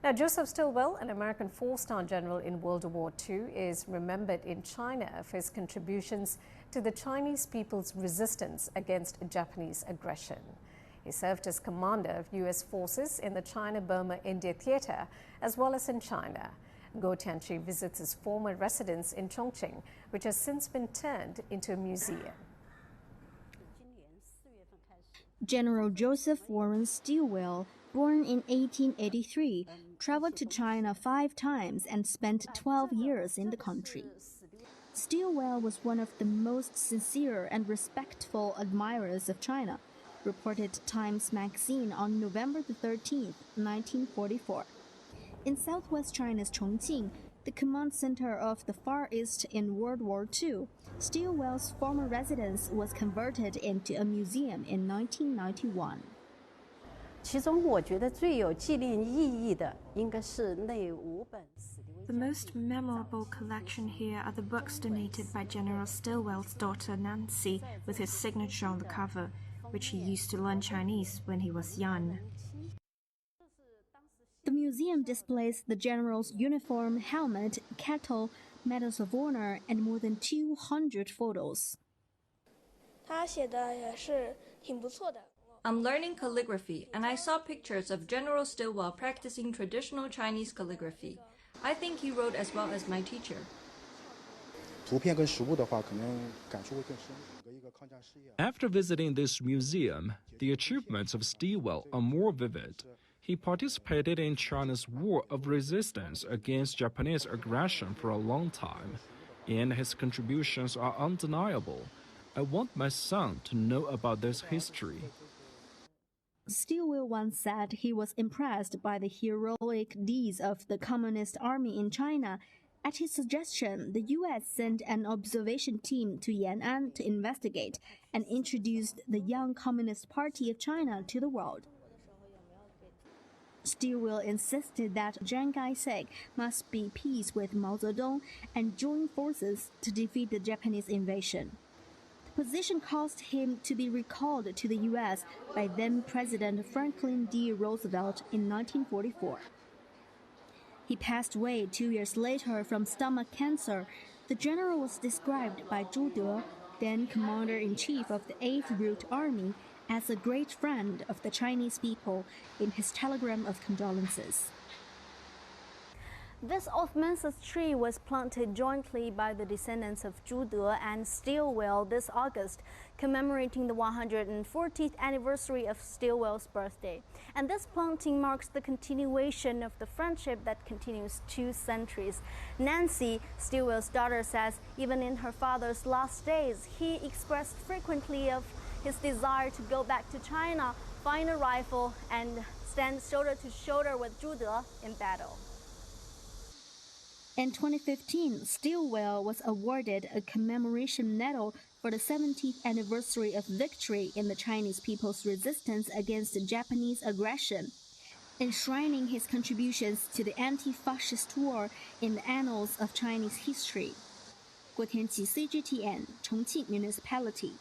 Now, Joseph Stilwell, an American four-star general in World War II, is remembered in China for his contributions to the Chinese people's resistance against Japanese aggression. He served as commander of U.S. forces in the China-Burma-India theater, as well as in China. Guo Tianqi visits his former residence in Chongqing, which has since been turned into a museum. General Joseph Warren Stilwell, born in 1883, traveled to China 5 times and spent 12 years in the country. Stilwell was one of the most sincere and respectful admirers of China, reported Times magazine on November 13, 1944. In southwest China's Chongqing, the command center of the Far East in World War II, Stilwell's former residence was converted into a museum in 1991. 其中我觉得最有纪念意义的应该是那5本 The most memorable collection here are the books donated by General Stilwell's daughter Nancy with his signature on the cover, which he used to learn Chinese when he was young. The museum displays the general's uniform, helmet, kettle, medals of honor, and more than 200 photos. 他写的也是挺不错的。 I'm learning calligraphy, and I saw pictures of General Stilwell practicing traditional Chinese calligraphy. I think he wrote as well as my teacher. After visiting this museum, the achievements of Stilwell are more vivid. He participated in China's war of resistance against Japanese aggression for a long time, and his contributions are undeniable. I want my son to know about this history. Stilwell once said he was impressed by the heroic deeds of the Communist Army in China. At his suggestion, the U.S. sent an observation team to Yan'an to investigate and introduced the Young Communist Party of China to the world. Stilwell insisted that Chiang Kai-shek must be peace with Mao Zedong and join forces to defeat the Japanese invasion. The position caused him to be recalled to the U.S. by then-President Franklin D. Roosevelt in 1944. He passed away 2 years later from stomach cancer. The general was described by Zhu De, then Commander-in-Chief of the 8th Route Army, as a great friend of the Chinese people in his telegram of condolences. This Off-Menses tree was planted jointly by the descendants of Zhu De and Stilwell this August, commemorating the 140th anniversary of Stilwell's birthday. And this planting marks the continuation of the friendship that continues 2 centuries. Nancy, Stilwell's daughter, says even in her father's last days, he expressed frequently of his desire to go back to China, find a rifle, and stand shoulder to shoulder with Zhu De in battle. In 2015, Stilwell was awarded a commemoration medal for the 70th anniversary of victory in the Chinese people's resistance against Japanese aggression, enshrining his contributions to the anti-fascist war in the annals of Chinese history. Guo Tianqi, CGTN, Chongqing Municipality.